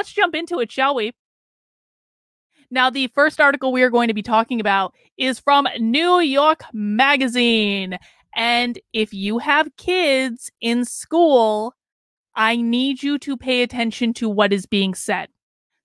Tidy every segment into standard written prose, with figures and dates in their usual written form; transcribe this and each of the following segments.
let's jump into it, shall we? Now, the first article we are going to be talking about is from New York Magazine. And if you have kids in school, I need you to pay attention to what is being said.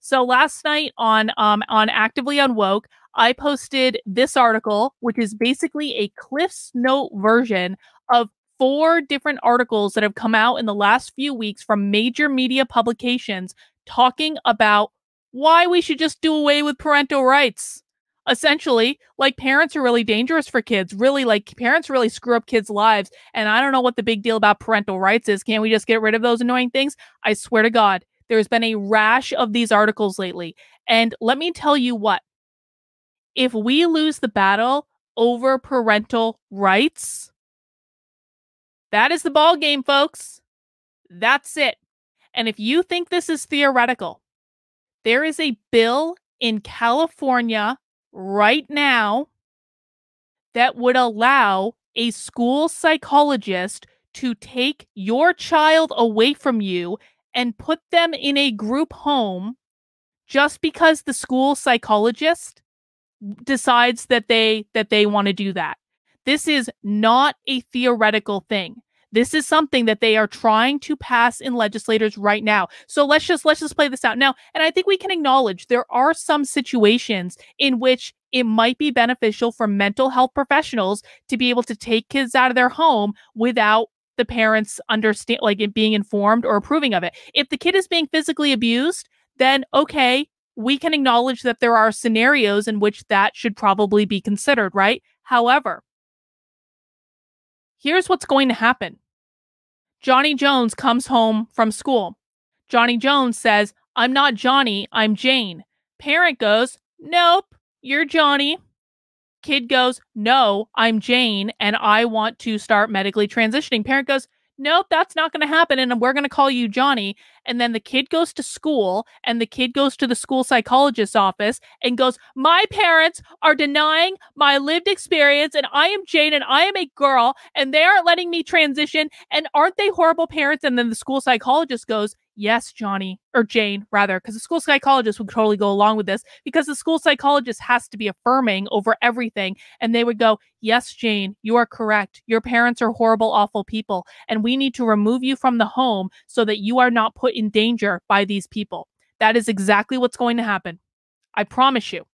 So last night on Actively Unwoke, I posted this article, which is basically a Cliff's Note version of 4 different articles that have come out in the last few weeks from major media publications talking about why we should just do away with parental rights. Essentially, like, parents are really dangerous for kids. Really, like, parents really screw up kids' lives. And I don't know what the big deal about parental rights is. Can't we just get rid of those annoying things? I swear to God, there's been a rash of these articles lately. And let me tell you what, if we lose the battle over parental rights, that is the ball game, folks. That's it. And if you think this is theoretical, there is a bill in California right now that would allow a school psychologist to take your child away from you and put them in a group home just because the school psychologist decides that they want to do that. This is not a theoretical thing. This is something that they are trying to pass in legislators right now. So let's just play this out now. And I think we can acknowledge there are some situations in which it might be beneficial for mental health professionals to be able to take kids out of their home without the parents understand, like, it being informed or approving of it. If the kid is being physically abused, then okay, we can acknowledge that there are scenarios in which that should probably be considered, right? However, here's what's going to happen. Johnny Jones comes home from school. Johnny Jones says, "I'm not Johnny, I'm Jane." Parent goes, "Nope, you're Johnny." Kid goes, "No, I'm Jane, and I want to start medically transitioning." Parent goes, "Nope, that's not going to happen, and we're going to call you Johnny." And then the kid goes to school, and the kid goes to the school psychologist's office and goes, "My parents are denying my lived experience, and I am Jane, and I am a girl, and they aren't letting me transition, and aren't they horrible parents?" And then the school psychologist goes, "Yes, Johnny," or Jane, rather, because the school psychologist would totally go along with this, because the school psychologist has to be affirming over everything. And they would go, "Yes, Jane, you are correct. Your parents are horrible, awful people, and we need to remove you from the home so that you are not put in danger by these people." That is exactly what's going to happen. I promise you.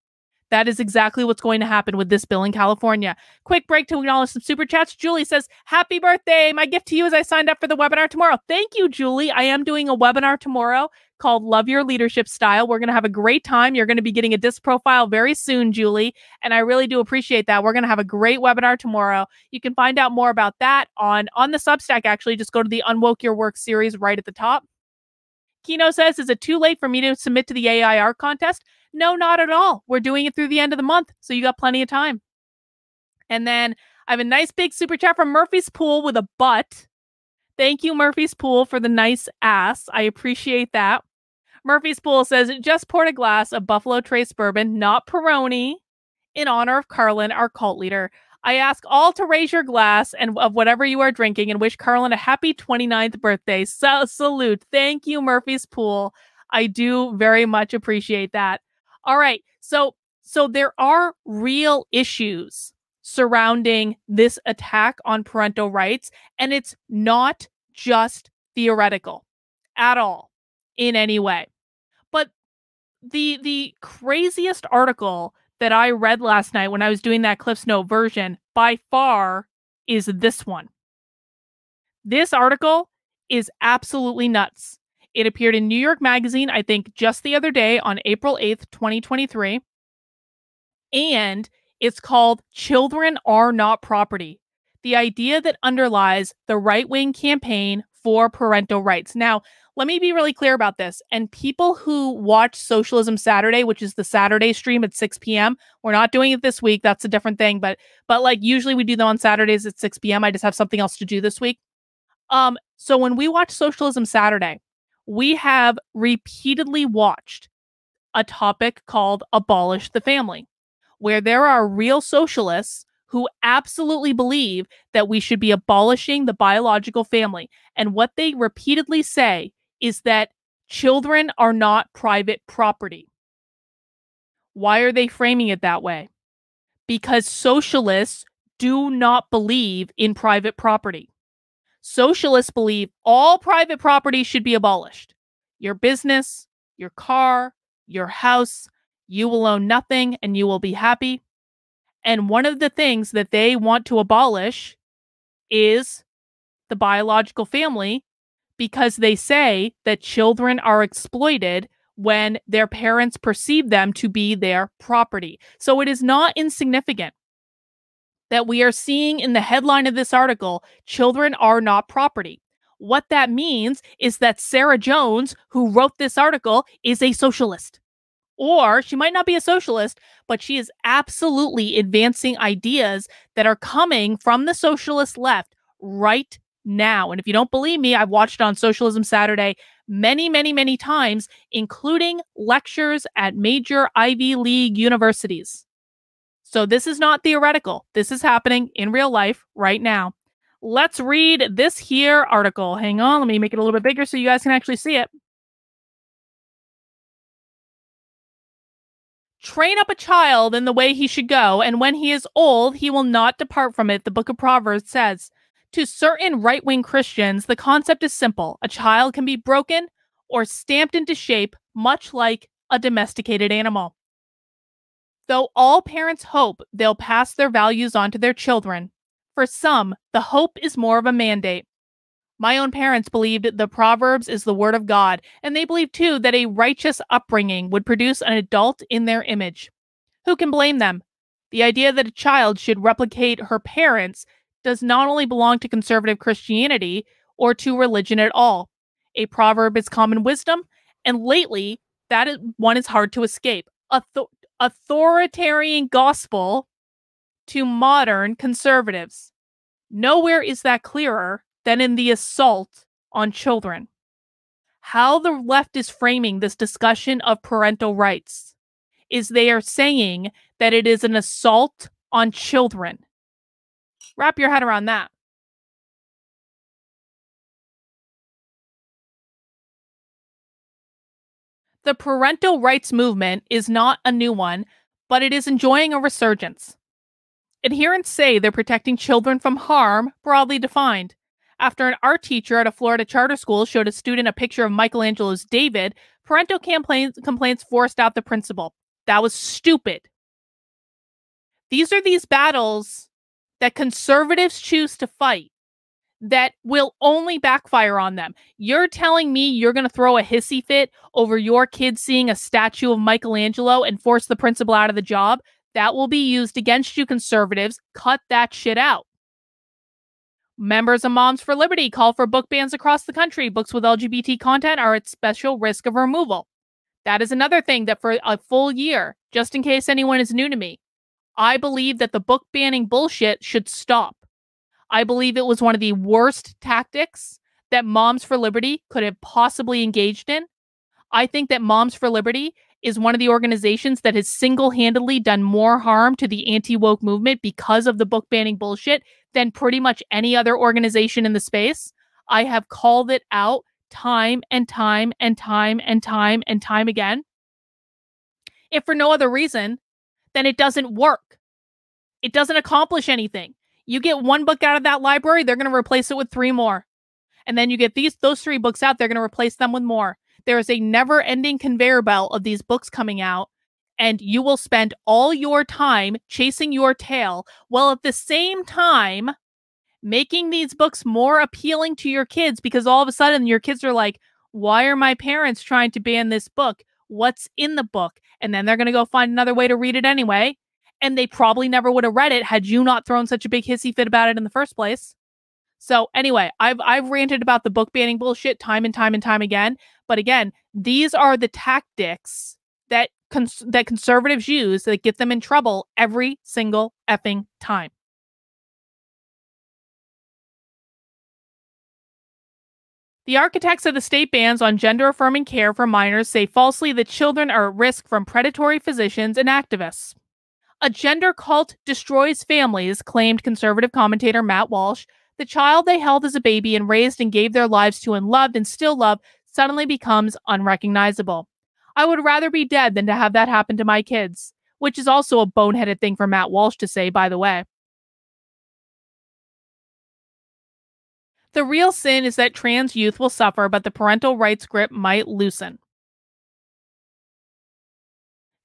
That is exactly what's going to happen with this bill in California. Quick break to acknowledge some super chats. Julie says, "Happy birthday. My gift to you is I signed up for the webinar tomorrow." Thank you, Julie. I am doing a webinar tomorrow called Love Your Leadership Style. We're going to have a great time. You're going to be getting a disc profile very soon, Julie. And I really do appreciate that. We're going to have a great webinar tomorrow. You can find out more about that on the Substack, actually. Just go to the Unwoke Your Work series right at the top. Kino says, "Is it too late for me to submit to the AI art contest?" No, not at all. We're doing it through the end of the month, so you got plenty of time. And then I have a nice big super chat from Murphy's Pool with a butt. Thank you, Murphy's Pool, for the nice ass. I appreciate that. Murphy's Pool says, "Just poured a glass of Buffalo Trace bourbon, not Peroni, in honor of Karlyn, our cult leader. I ask all to raise your glass and of whatever you are drinking and wish Karlyn a happy 29th birthday. So, salute." Thank you, Murphy's Pool. I do very much appreciate that. All right. So there are real issues surrounding this attack on parental rights, and it's not just theoretical at all in any way. But the craziest article that I read last night when I was doing that Cliff's Note version by far is this one. This article is absolutely nuts. It appeared in New York Magazine, I think, just the other day on April 8th, 2023. And it's called "Children Are Not Property: The Idea That Underlies the Right-Wing Campaign for Parental Rights." Now, let me be really clear about this. And people who watch Socialism Saturday, which is the Saturday stream at 6 p.m., we're not doing it this week. That's a different thing. But like, usually we do them on Saturdays at 6 p.m. I just have something else to do this week. So when we watch Socialism Saturday, we have repeatedly watched a topic called "Abolish the Family," where there are real socialists who absolutely believe that we should be abolishing the biological family. And what they repeatedly say is that Children are not private property. Why are they framing it that way? Because socialists do not believe in private property. Socialists believe all private property should be abolished. Your business, your car, your house, you will own nothing and you will be happy. And one of the things that they want to abolish is the biological family, because they say that children are exploited when their parents perceive them to be their property. So it is not insignificant that we are seeing in the headline of this article, children are not property. What that means is that Sarah Jones, who wrote this article, is a socialist. Or she might not be a socialist, but she is absolutely advancing ideas that are coming from the socialist left right now. And if you don't believe me, I've watched it on Socialism Saturday many, many, many times, including lectures at major Ivy League universities. So this is not theoretical. This is happening in real life right now. Let's read this here article. Hang on, let me make it a little bit bigger so you guys can actually see it. Train up a child in the way he should go, and when he is old, he will not depart from it, the book of Proverbs says. To certain right-wing Christians, the concept is simple. A child can be broken or stamped into shape, much like a domesticated animal. Though all parents hope they'll pass their values on to their children, for some, the hope is more of a mandate. My own parents believed the Proverbs is the word of God, and they believed too that a righteous upbringing would produce an adult in their image. Who can blame them? The idea that a child should replicate her parents does not only belong to conservative Christianity or to religion at all. A proverb is common wisdom, and lately, one is hard to escape. Authoritarian gospel to modern conservatives. Nowhere is that clearer than in the assault on children. How the left is framing this discussion of parental rights is they are saying that it is an assault on children. Wrap your head around that. The parental rights movement is not a new one, but it is enjoying a resurgence. Adherents say they're protecting children from harm, broadly defined. After an art teacher at a Florida charter school showed a student a picture of Michelangelo's David, parental complaints forced out the principal. That was stupid. These are these battles that conservatives choose to fight that will only backfire on them. You're telling me you're going to throw a hissy fit over your kid seeing a statue of Michelangelo and force the principal out of the job? That will be used against you, conservatives. Cut that shit out. Members of Moms for Liberty call for book bans across the country. Books with LGBT content are at special risk of removal. That is another thing that for a full year, just in case anyone is new to me, I believe that the book banning bullshit should stop. I believe it was one of the worst tactics that Moms for Liberty could have possibly engaged in. I think that Moms for Liberty is one of the organizations that has single-handedly done more harm to the anti-woke movement because of the book banning bullshit than pretty much any other organization in the space. I have called it out time and time and time and time and time again. If for no other reason, then it doesn't work. It doesn't accomplish anything. You get one book out of that library, they're going to replace it with 3 more. And then you get those 3 books out, they're going to replace them with more. There is a never-ending conveyor belt of these books coming out, and you will spend all your time chasing your tail, while at the same time making these books more appealing to your kids, because all of a sudden your kids are like, why are my parents trying to ban this book? What's in the book? And then they're going to go find another way to read it anyway. And they probably never would have read it had you not thrown such a big hissy fit about it in the first place. So anyway, I've ranted about the book banning bullshit time and time and time again. But again, these are the tactics that conservatives use that get them in trouble every single effing time. The architects of the state bans on gender-affirming care for minors say falsely that children are at risk from predatory physicians and activists. A gender cult destroys families, claimed conservative commentator Matt Walsh. The child they held as a baby and raised and gave their lives to and loved and still love suddenly becomes unrecognizable. I would rather be dead than to have that happen to my kids, which is also a boneheaded thing for Matt Walsh to say, by the way. The real sin is that trans youth will suffer, but the parental rights grip might loosen.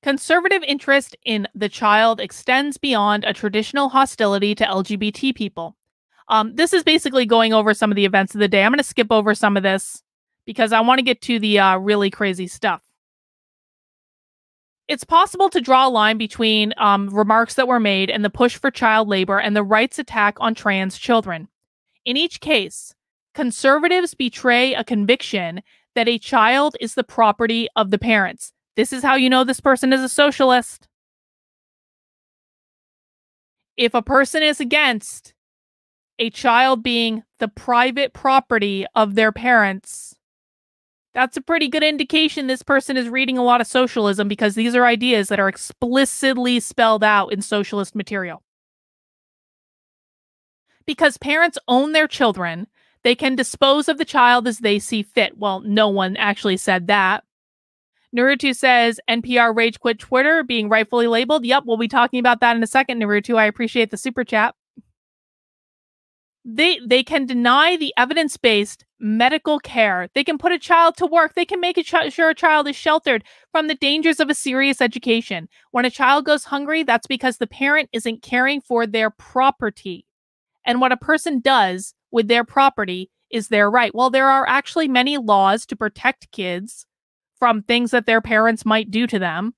Conservative interest in the child extends beyond a traditional hostility to LGBT people. This is basically going over some of the events of the day. I'm going to skip over some of this because I want to get to the really crazy stuff. It's possible to draw a line between remarks that were made and the push for child labor and the rights attack on trans children. In each case, conservatives betray a conviction that a child is the property of the parents. This is how you know this person is a socialist. If a person is against a child being the private property of their parents, that's a pretty good indication this person is reading a lot of socialism, because these are ideas that are explicitly spelled out in socialist material. Because parents own their children, they can dispose of the child as they see fit. Well, no one actually said that. Naruto says, NPR rage quit Twitter being rightfully labeled. Yep, we'll be talking about that in a second, Naruto. I appreciate the super chat. They can deny the evidence-based medical care. They can put a child to work. They can make sure a child is sheltered from the dangers of a serious education. When a child goes hungry, that's because the parent isn't caring for their property. And what a person does with their property is their right. Well, there are actually many laws to protect kids from things that their parents might do to them,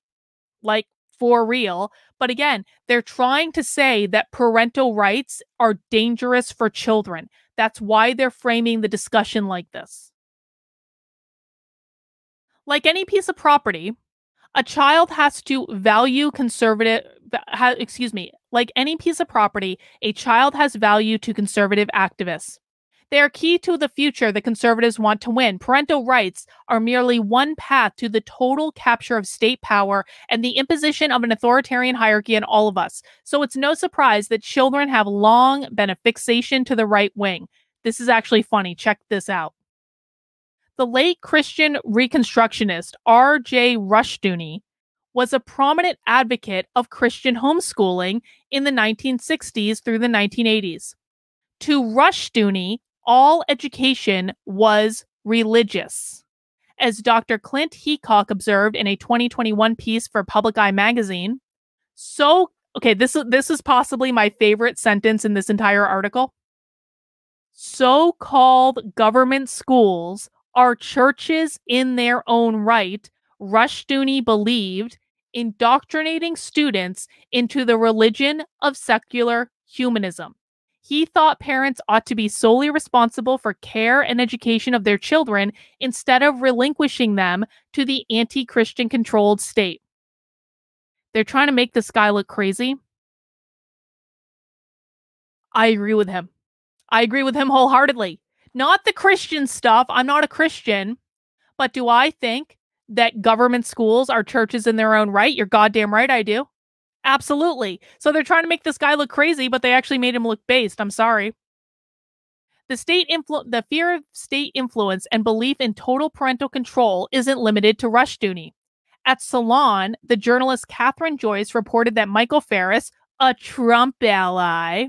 like for real. But again, they're trying to say that parental rights are dangerous for children. That's why they're framing the discussion like this. Like any piece of property, a child has to value like any piece of property, a child has value to conservative activists. They are key to the future the conservatives want to win. Parental rights are merely one path to the total capture of state power and the imposition of an authoritarian hierarchy on all of us. So it's no surprise that children have long been a fixation to the right wing. This is actually funny. Check this out. The late Christian Reconstructionist R.J. Rushdoony was a prominent advocate of Christian homeschooling in the 1960s through the 1980s. To Rushdoony, all education was religious. As Dr. Clint Heacock observed in a 2021 piece for Public Eye magazine, this is possibly my favorite sentence in this entire article. So-called government schools are churches in their own right, Rushdoony believed, indoctrinating students into the religion of secular humanism. He thought parents ought to be solely responsible for care and education of their children instead of relinquishing them to the anti-Christian controlled state. They're trying to make this guy look crazy. I agree with him. I agree with him wholeheartedly. Not the Christian stuff. I'm not a Christian. But do I think that government schools are churches in their own right? You're goddamn right I do. Absolutely. So they're trying to make this guy look crazy, but they actually made him look based. I'm sorry. The fear of state influence and belief in total parental control isn't limited to Rushdoony. At Salon, the journalist Catherine Joyce reported that Michael Farris, a Trump ally,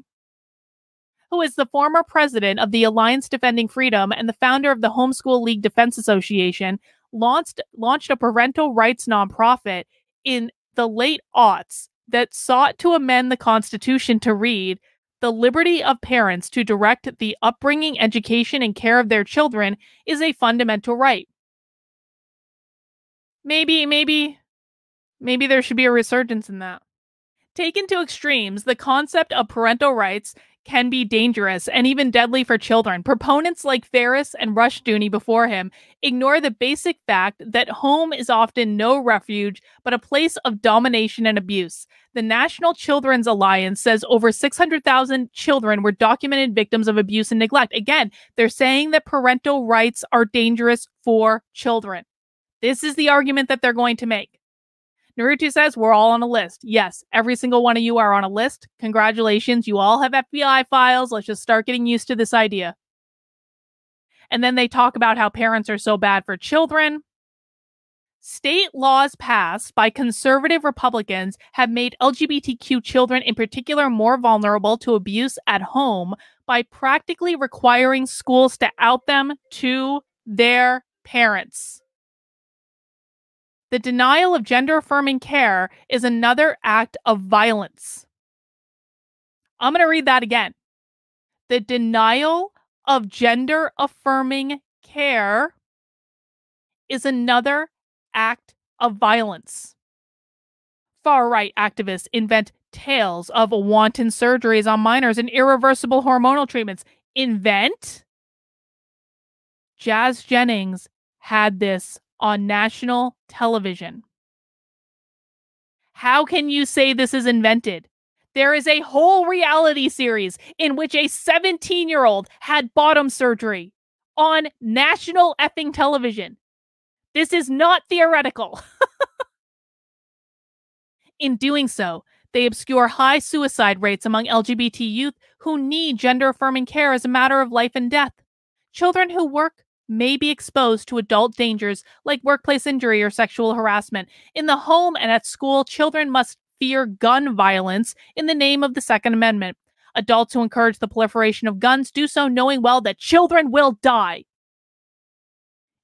who is the former president of the Alliance Defending Freedom and the founder of the Homeschool League Defense Association, launched a parental rights nonprofit in the late aughts that sought to amend the Constitution to read, "The liberty of parents to direct the upbringing, education, and care of their children is a fundamental right." Maybe there should be a resurgence in that. Taken to extremes, the concept of parental rights can be dangerous and even deadly for children. Proponents like Farris and Rushdoony before him ignore the basic fact that home is often no refuge, but a place of domination and abuse. The National Children's Alliance says over 600,000 children were documented victims of abuse and neglect. Again, they're saying that parental rights are dangerous for children. This is the argument that they're going to make. Naruto says, we're all on a list. Yes, every single one of you are on a list. Congratulations, you all have FBI files. Let's just start getting used to this idea. And then they talk about how parents are so bad for children. State laws passed by conservative Republicans have made LGBTQ children in particular more vulnerable to abuse at home by practically requiring schools to out them to their parents. The denial of gender-affirming care is another act of violence. I'm going to read that again. The denial of gender-affirming care is another act of violence. Far-right activists invent tales of wanton surgeries on minors and irreversible hormonal treatments. Invent? Jazz Jennings had this on national television. How can you say this is invented? There is a whole reality series in which a 17-year-old had bottom surgery on national effing television. This is not theoretical. In doing so, they obscure high suicide rates among LGBT youth who need gender-affirming care as a matter of life and death. Children who work may be exposed to adult dangers like workplace injury or sexual harassment. In the home and at school, children must fear gun violence in the name of the Second Amendment. Adults who encourage the proliferation of guns do so knowing well that children will die.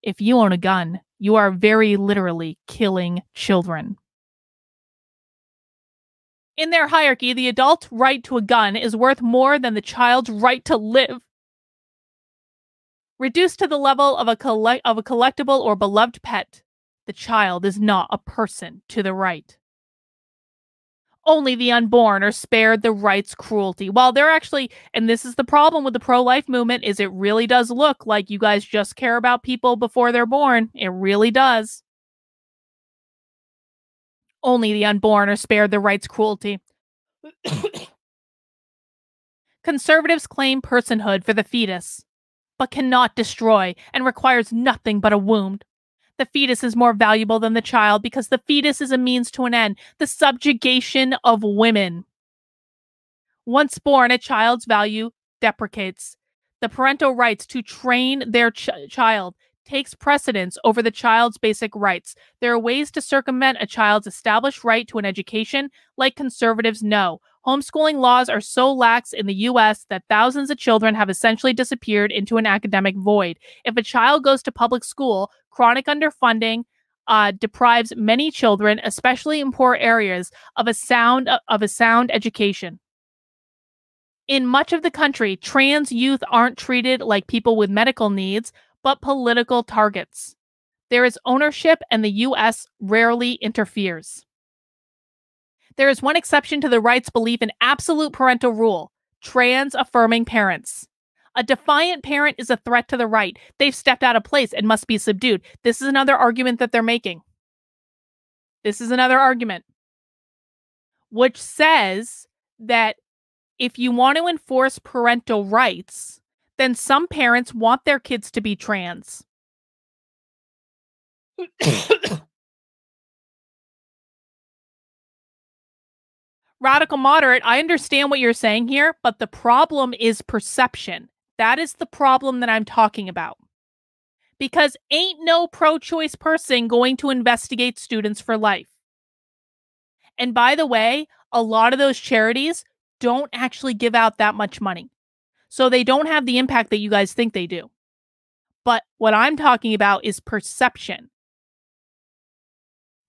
If you own a gun, you are very literally killing children. In their hierarchy, the adult right to a gun is worth more than the child's right to live. Reduced to the level of a collectible or beloved pet, the child is not a person to the right. Only the unborn are spared the right's cruelty. While they're actually, and this is the problem with the pro-life movement, is it really does look like you guys just care about people before they're born. It really does. Only the unborn are spared the right's cruelty. Conservatives claim personhood for the fetus, but cannot destroy and requires nothing but a wound. The fetus is more valuable than the child because the fetus is a means to an end, the subjugation of women. Once born, a child's value deprecates. The parental rights to train their child takes precedence over the child's basic rights. There are ways to circumvent a child's established right to an education, like conservatives know. Homeschooling laws are so lax in the U.S. that thousands of children have essentially disappeared into an academic void. If a child goes to public school, chronic underfunding deprives many children, especially in poor areas, of a sound education. In much of the country, trans youth aren't treated like people with medical needs, but political targets. There is ownership, and the U.S. rarely interferes. There is one exception to the right's belief in absolute parental rule: trans-affirming parents. A defiant parent is a threat to the right. They've stepped out of place and must be subdued. This is another argument that they're making. This is another argument, which says that if you want to enforce parental rights, then some parents want their kids to be trans. Radical moderate, I understand what you're saying here, but the problem is perception. That is the problem that I'm talking about. Because ain't no pro-choice person going to investigate students for life. And by the way, a lot of those charities don't actually give out that much money. So they don't have the impact that you guys think they do. But what I'm talking about is perception.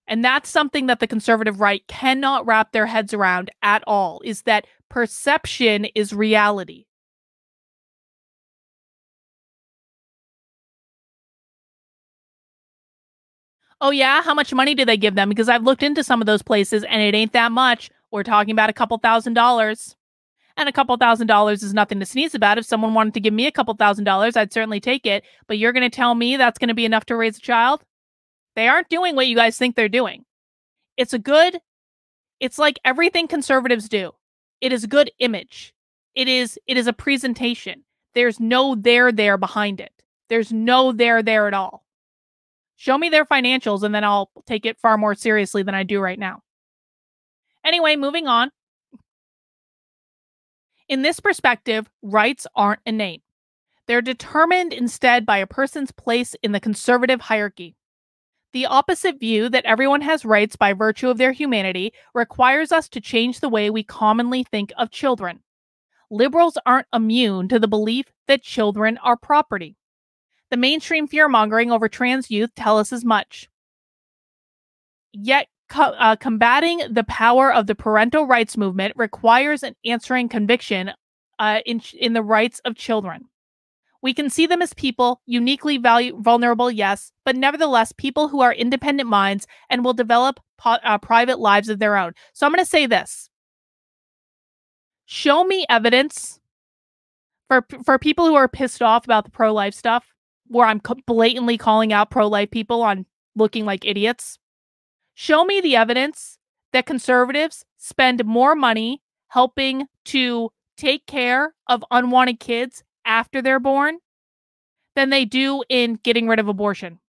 And that's something that the conservative right cannot wrap their heads around at all, is that perception is reality. Oh yeah? How much money do they give them? Because I've looked into some of those places and it ain't that much. We're talking about a couple $1,000s. And a couple $1,000s is nothing to sneeze about. If someone wanted to give me a couple $1,000s, I'd certainly take it. But you're going to tell me that's going to be enough to raise a child? They aren't doing what you guys think they're doing. It's like everything conservatives do. It is a good image. It is a presentation. There's no there behind it. There's no there at all. Show me their financials and then I'll take it far more seriously than I do right now. Anyway, moving on. In this perspective, rights aren't innate. They're determined instead by a person's place in the conservative hierarchy. The opposite view that everyone has rights by virtue of their humanity requires us to change the way we commonly think of children. Liberals aren't immune to the belief that children are property. The mainstream fear-mongering over trans youth tell us as much. Yet, combating the power of the parental rights movement requires an answering conviction in the rights of children. We can see them as people, uniquely vulnerable, yes, but nevertheless people who are independent minds and will develop private lives of their own. So I'm going to say this. Show me evidence for people who are pissed off about the pro-life stuff, where I'm blatantly calling out pro-life people on looking like idiots. Show me the evidence that conservatives spend more money helping to take care of unwanted kids after they're born than they do in getting rid of abortion.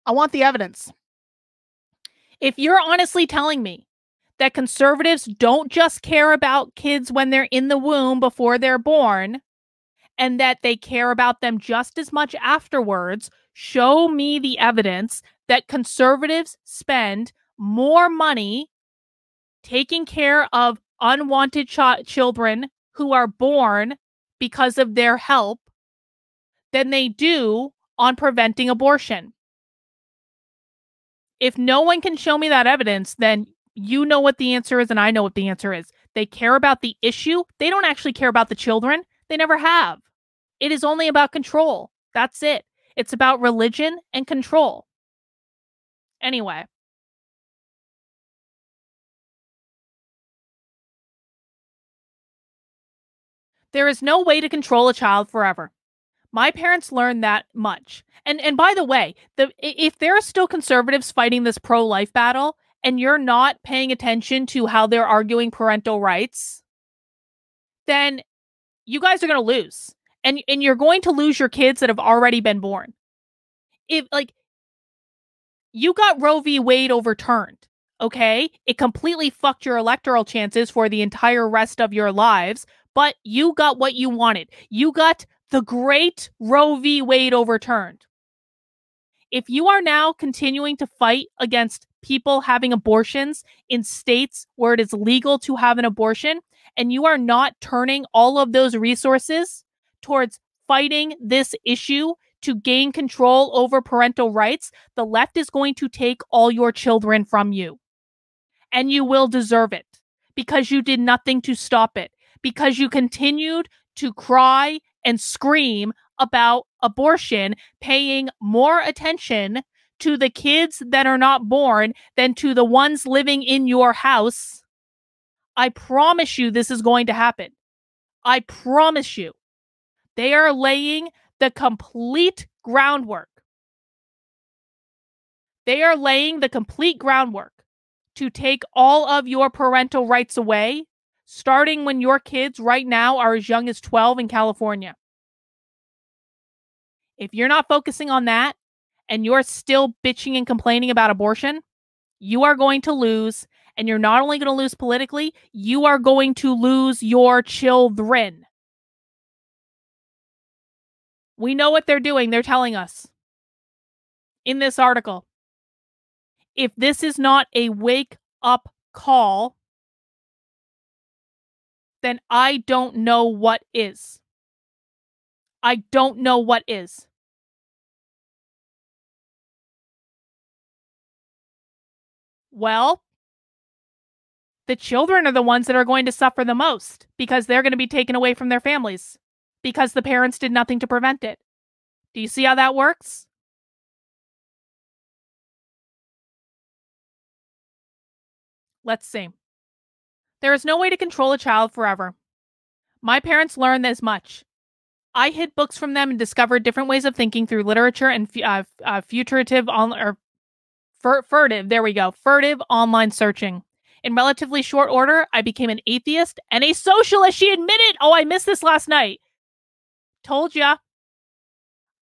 I want the evidence. If you're honestly telling me that conservatives don't just care about kids when they're in the womb before they're born, and that they care about them just as much afterwards, show me the evidence that conservatives spend more money taking care of unwanted children who are born because of their help than they do on preventing abortion. If no one can show me that evidence, then you know what the answer is and I know what the answer is. They care about the issue. They don't actually care about the children. They never have. It is only about control. That's it. It's about religion and control. Anyway. There is no way to control a child forever. My parents learned that much. And by the way, if there are still conservatives fighting this pro-life battle and you're not paying attention to how they're arguing parental rights, then you guys are going to lose. And you're going to lose your kids that have already been born. If you got Roe v. Wade overturned, okay? It completely fucked your electoral chances for the entire rest of your lives, but you got what you wanted. You got the great Roe v. Wade overturned. If you are now continuing to fight against people having abortions in states where it is legal to have an abortion, and you are not turning all of those resources towards fighting this issue to gain control over parental rights, the left is going to take all your children from you. And you will deserve it because you did nothing to stop it, because you continued to cry and scream about abortion, paying more attention to the kids that are not born than to the ones living in your house. I promise you this is going to happen. I promise you. They are laying the complete groundwork. They are laying the complete groundwork to take all of your parental rights away, starting when your kids right now are as young as 12 in California. If you're not focusing on that and you're still bitching and complaining about abortion, you are going to lose. And you're not only going to lose politically, you are going to lose your children. We know what they're doing. They're telling us in this article. If this is not a wake-up call, then I don't know what is. I don't know what is. Well, the children are the ones that are going to suffer the most because they're going to be taken away from their families because the parents did nothing to prevent it. Do you see how that works? Let's see. There is no way to control a child forever. My parents learned as much. I hid books from them and discovered different ways of thinking through literature and furtive online searching. In relatively short order, I became an atheist and a socialist. She admitted. Oh, I missed this last night. Told ya.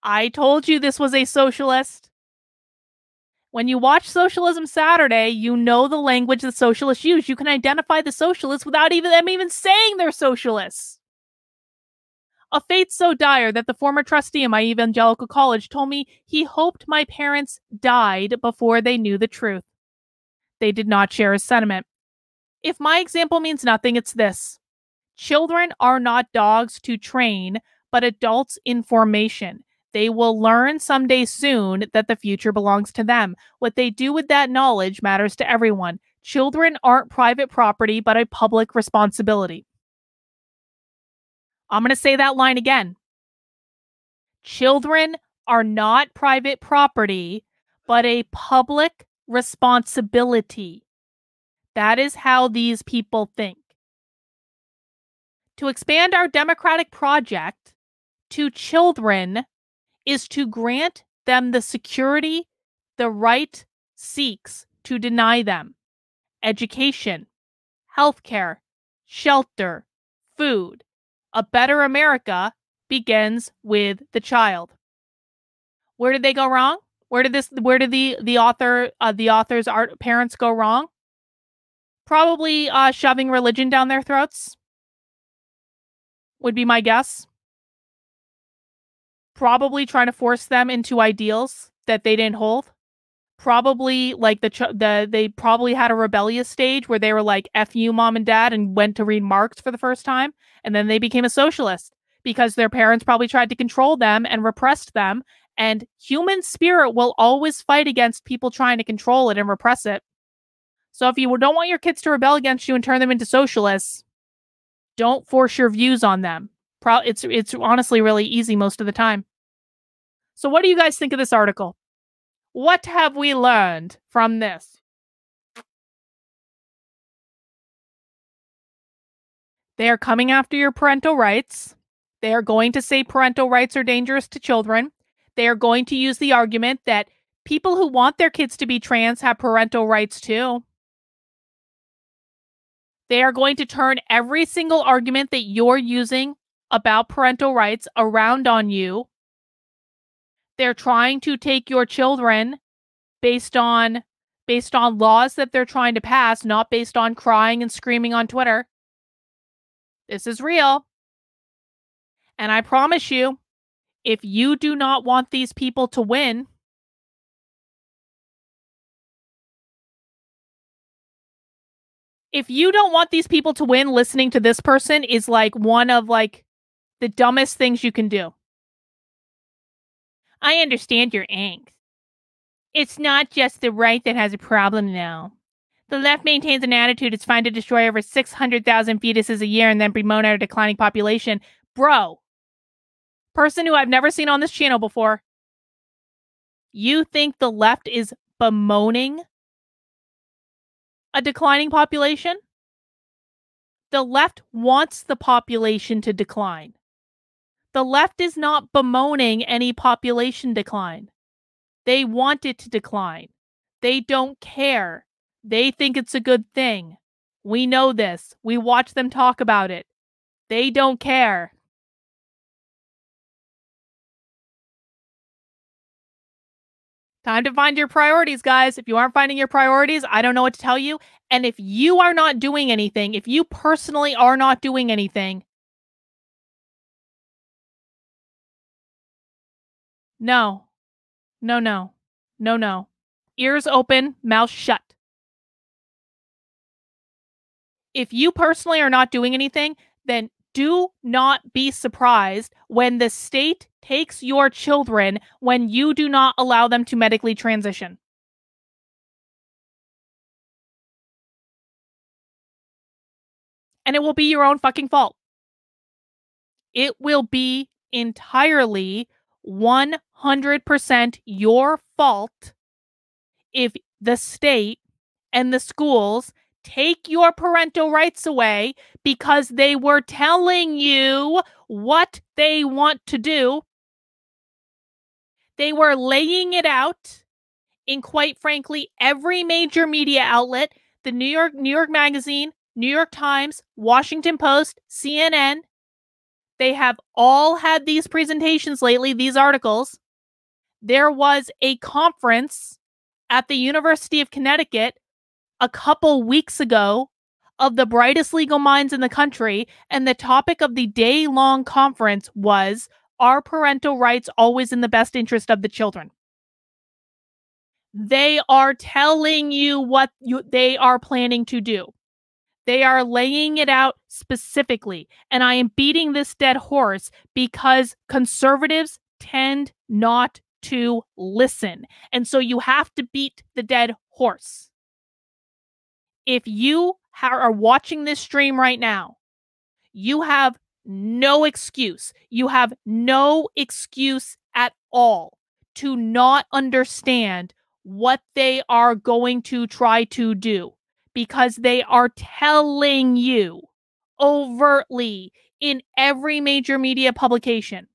I told you this was a socialist. When you watch Socialism Saturday, you know the language the socialists use. You can identify the socialists without them even saying they're socialists. A fate so dire that the former trustee of my evangelical college told me he hoped my parents died before they knew the truth. They did not share his sentiment. If my example means nothing, it's this. Children are not dogs to train, but adults in formation. They will learn someday soon that the future belongs to them. What they do with that knowledge matters to everyone. Children aren't private property, but a public responsibility. I'm going to say that line again. Children are not private property, but a public responsibility. That is how these people think. To expand our democratic project to children is to grant them the security the right seeks to deny them. Education, healthcare, shelter, food. A better America begins with the child. Where did they go wrong? Where did the author's parents go wrong? Probably shoving religion down their throats. Would be my guess. Probably trying to force them into ideals that they didn't hold. Probably like they probably had a rebellious stage where they were like, F you, mom and dad, and went to read Marx for the first time. And then they became a socialist because their parents probably tried to control them and repressed them. And human spirit will always fight against people trying to control it and repress it. So if you don't want your kids to rebel against you and turn them into socialists, don't force your views on them. It's honestly really easy most of the time. So what do you guys think of this article? What have we learned from this? They are coming after your parental rights. They are going to say parental rights are dangerous to children. They are going to use the argument that people who want their kids to be trans have parental rights too. They are going to turn every single argument that you're using about parental rights around on you. They're trying to take your children based on laws that they're trying to pass, not based on crying and screaming on Twitter. This is real. And I promise you, if you do not want these people to win, if you don't want these people to win, listening to this person is like one of like the dumbest things you can do. I understand your angst. It's not just the right that has a problem now. The left maintains an attitude it's fine to destroy over 600,000 fetuses a year and then promote a declining population. Bro, person who I've never seen on this channel before, you think the left is bemoaning a declining population? The left wants the population to decline. The left is not bemoaning any population decline. They want it to decline. They don't care. They think it's a good thing. We know this. We watch them talk about it. They don't care. Time to find your priorities, guys. If you aren't finding your priorities, I don't know what to tell you. And if you are not doing anything, if you personally are not doing anything, no. No, no. No, no. Ears open, mouth shut. If you personally are not doing anything, then do not be surprised when the state takes your children when you do not allow them to medically transition. And it will be your own fucking fault. It will be entirely 100% your fault if the state and the schools take your parental rights away because they were telling you what they want to do. They were laying it out in, quite frankly, every major media outlet, the New York Magazine, New York Times, Washington Post, CNN. They have all had these presentations lately, these articles. There was a conference at the University of Connecticut a couple weeks ago of the brightest legal minds in the country, and the topic of the day-long conference was, are parental rights always in the best interest of the children? They are telling you what they are planning to do. They are laying it out specifically. And I am beating this dead horse because conservatives tend not to listen. And so you have to beat the dead horse. If you are watching this stream right now, you have no excuse. You have no excuse at all to not understand what they are going to try to do, because they are telling you overtly in every major media publication.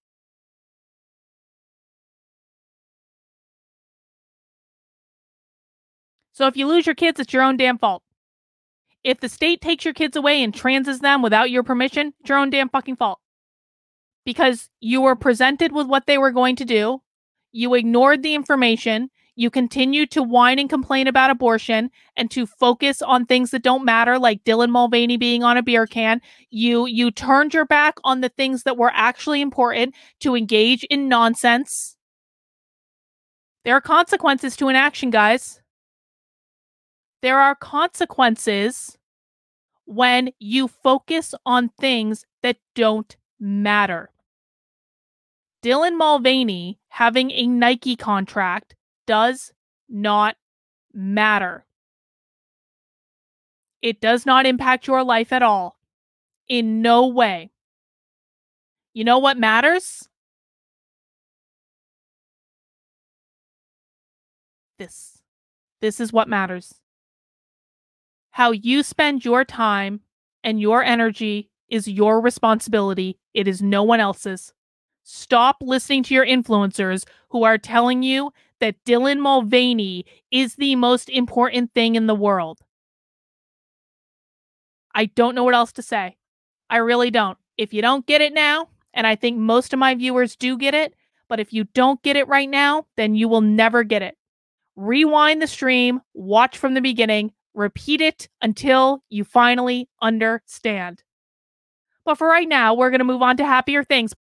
So if you lose your kids, it's your own damn fault. If the state takes your kids away and transes them without your permission, it's your own damn fucking fault. Because you were presented with what they were going to do, you ignored the information, you continued to whine and complain about abortion and to focus on things that don't matter, like Dylan Mulvaney being on a beer can. You turned your back on the things that were actually important to engage in nonsense. There are consequences to inaction, guys. There are consequences when you focus on things that don't matter. Dylan Mulvaney having a Nike contract does not matter. It does not impact your life at all. In no way. You know what matters? This. This is what matters. How you spend your time and your energy is your responsibility. It is no one else's. Stop listening to your influencers who are telling you that Dylan Mulvaney is the most important thing in the world. I don't know what else to say. I really don't. If you don't get it now, and I think most of my viewers do get it, but if you don't get it right now, then you will never get it. Rewind the stream, watch from the beginning, repeat it until you finally understand. But for right now, we're going to move on to happier things.